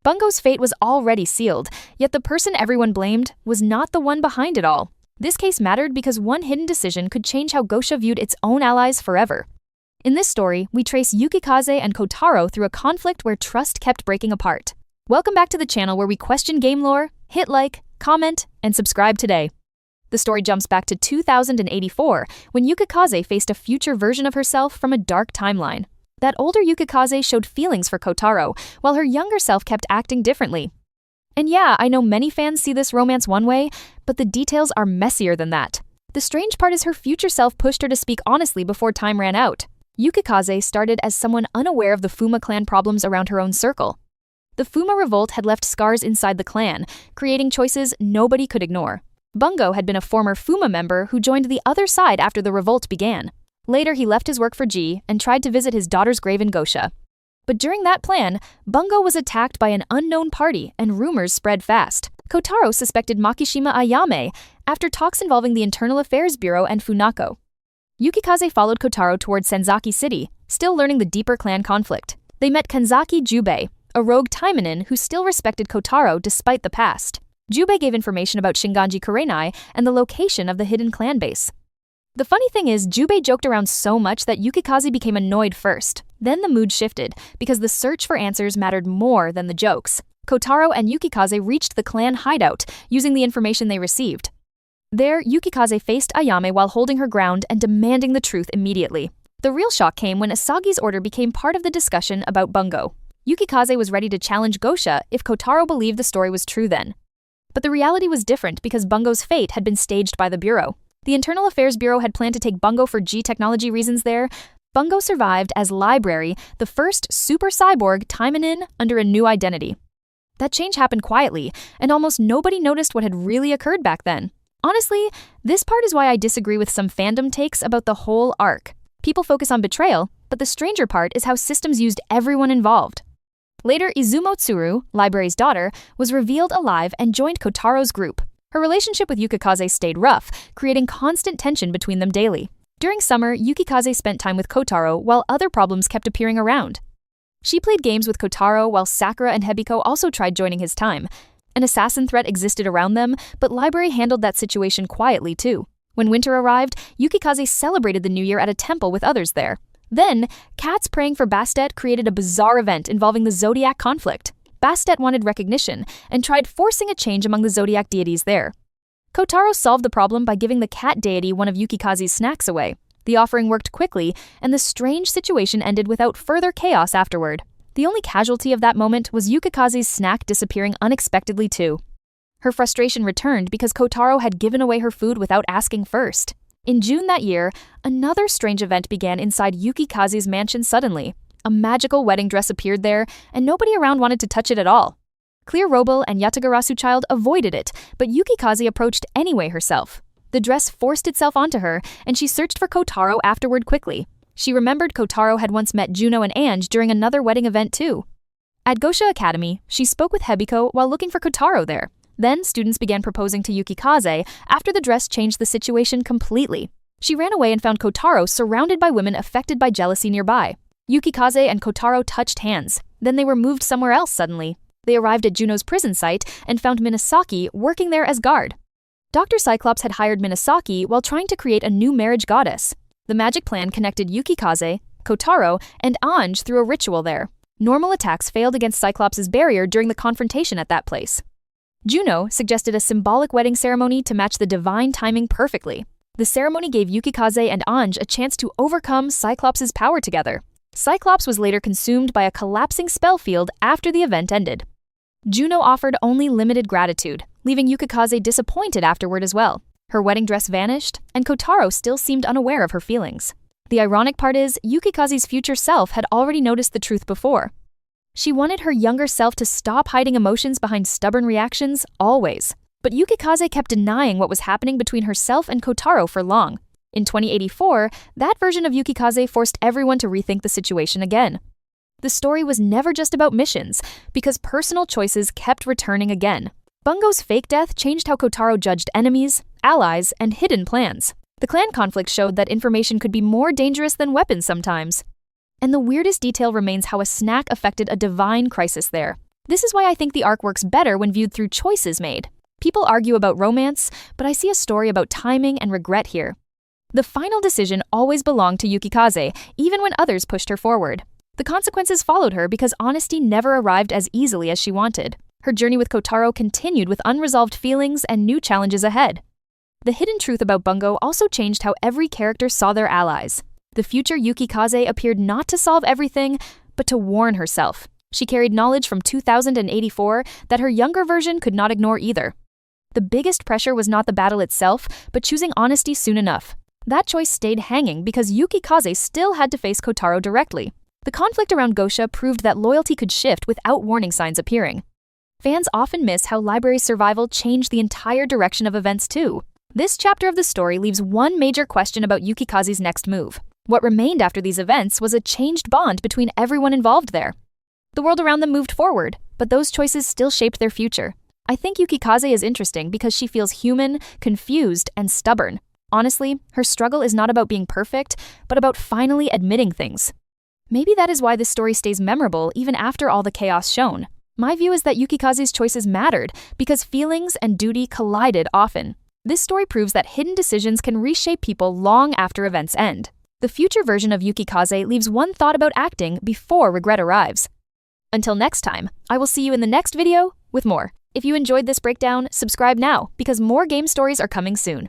Bungo's fate was already sealed, yet the person everyone blamed was not the one behind it all. This case mattered because one hidden decision could change how Gosha viewed its own allies forever. In this story, we trace Yukikaze and Kotaro through a conflict where trust kept breaking apart. Welcome back to the channel where we question game lore. Hit like, comment, and subscribe today. The story jumps back to 2084, when Yukikaze faced a future version of herself from a dark timeline. That older Yukikaze showed feelings for Kotaro, while her younger self kept acting differently. And yeah, I know many fans see this romance one way, but the details are messier than that. The strange part is her future self pushed her to speak honestly before time ran out. Yukikaze started as someone unaware of the Fuma clan problems around her own circle. The Fuma revolt had left scars inside the clan, creating choices nobody could ignore. Bungo had been a former Fuma member who joined the other side after the revolt began. Later, he left his work for G and tried to visit his daughter's grave in Gosha. But during that plan, Bungo was attacked by an unknown party and rumors spread fast. Kotaro suspected Makishima Ayame after talks involving the Internal Affairs Bureau and Funako. Yukikaze followed Kotaro toward Senzaki City, still learning the deeper clan conflict. They met Kanzaki Jubei, a rogue Taimanin who still respected Kotaro despite the past. Jubei gave information about Shinganji Kurenai and the location of the hidden clan base. The funny thing is, Jubei joked around so much that Yukikaze became annoyed first. Then the mood shifted, because the search for answers mattered more than the jokes. Kotaro and Yukikaze reached the clan hideout, using the information they received. There, Yukikaze faced Ayame while holding her ground and demanding the truth immediately. The real shock came when Asagi's order became part of the discussion about Bungo. Yukikaze was ready to challenge Gosha if Kotaro believed the story was true then. But the reality was different because Bungo's fate had been staged by the Bureau. The Internal Affairs Bureau had planned to take Bungo for G technology reasons there. Bungo survived as Library, the first super cyborg Taimanin under a new identity. That change happened quietly, and almost nobody noticed what had really occurred back then. Honestly, this part is why I disagree with some fandom takes about the whole arc. People focus on betrayal, but the stranger part is how systems used everyone involved. Later, Izumo Tsuru, Library's daughter, was revealed alive and joined Kotaro's group. Her relationship with Yukikaze stayed rough, creating constant tension between them daily. During summer, Yukikaze spent time with Kotaro while other problems kept appearing around. She played games with Kotaro while Sakura and Hebiko also tried joining his time. An assassin threat existed around them, but Library handled that situation quietly too. When winter arrived, Yukikaze celebrated the new year at a temple with others there. Then, cats praying for Bastet created a bizarre event involving the Zodiac conflict. Bastet wanted recognition and tried forcing a change among the Zodiac deities there. Kotaro solved the problem by giving the cat deity one of Yukikaze's snacks away. The offering worked quickly, and the strange situation ended without further chaos afterward. The only casualty of that moment was Yukikaze's snack disappearing unexpectedly too. Her frustration returned because Kotaro had given away her food without asking first. In June that year, another strange event began inside Yukikaze's mansion suddenly. A magical wedding dress appeared there, and nobody around wanted to touch it at all. Clear Roble and Yatagarasu Child avoided it, but Yukikaze approached anyway herself. The dress forced itself onto her, and she searched for Kotaro afterward quickly. She remembered Kotaro had once met Juno and Ange during another wedding event too. At Gosha Academy, she spoke with Hebiko while looking for Kotaro there. Then students began proposing to Yukikaze after the dress changed the situation completely. She ran away and found Kotaro surrounded by women affected by jealousy nearby. Yukikaze and Kotaro touched hands. Then they were moved somewhere else suddenly. They arrived at Juno's prison site and found Minasaki working there as guard. Dr. Cyclops had hired Minasaki while trying to create a new marriage goddess. The magic plan connected Yukikaze, Kotaro, and Ange through a ritual there. Normal attacks failed against Cyclops' barrier during the confrontation at that place. Juno suggested a symbolic wedding ceremony to match the divine timing perfectly. The ceremony gave Yukikaze and Ange a chance to overcome Cyclops' power together. Cyclops was later consumed by a collapsing spell field after the event ended. Juno offered only limited gratitude, leaving Yukikaze disappointed afterward as well. Her wedding dress vanished, and Kotaro still seemed unaware of her feelings. The ironic part is, Yukikaze's future self had already noticed the truth before. She wanted her younger self to stop hiding emotions behind stubborn reactions, always. But Yukikaze kept denying what was happening between herself and Kotaro for long. In 2084, that version of Yukikaze forced everyone to rethink the situation again. The story was never just about missions, because personal choices kept returning again. Bungo's fake death changed how Kotaro judged enemies, allies, and hidden plans. The clan conflict showed that information could be more dangerous than weapons sometimes. And the weirdest detail remains how a snack affected a divine crisis there. This is why I think the arc works better when viewed through choices made. People argue about romance, but I see a story about timing and regret here. The final decision always belonged to Yukikaze, even when others pushed her forward. The consequences followed her because honesty never arrived as easily as she wanted. Her journey with Kotaro continued with unresolved feelings and new challenges ahead. The hidden truth about Bungo also changed how every character saw their allies. The future Yukikaze appeared not to solve everything, but to warn herself. She carried knowledge from 2084 that her younger version could not ignore either. The biggest pressure was not the battle itself, but choosing honesty soon enough. That choice stayed hanging because Yukikaze still had to face Kotaro directly. The conflict around Gosha proved that loyalty could shift without warning signs appearing. Fans often miss how Library's survival changed the entire direction of events too. This chapter of the story leaves one major question about Yukikaze's next move. What remained after these events was a changed bond between everyone involved there. The world around them moved forward, but those choices still shaped their future. I think Yukikaze is interesting because she feels human, confused, and stubborn. Honestly, her struggle is not about being perfect, but about finally admitting things. Maybe that is why this story stays memorable even after all the chaos shown. My view is that Yukikaze's choices mattered because feelings and duty collided often. This story proves that hidden decisions can reshape people long after events end. The future version of Yukikaze leaves one thought about acting before regret arrives. Until next time, I will see you in the next video with more. If you enjoyed this breakdown, subscribe now because more game stories are coming soon.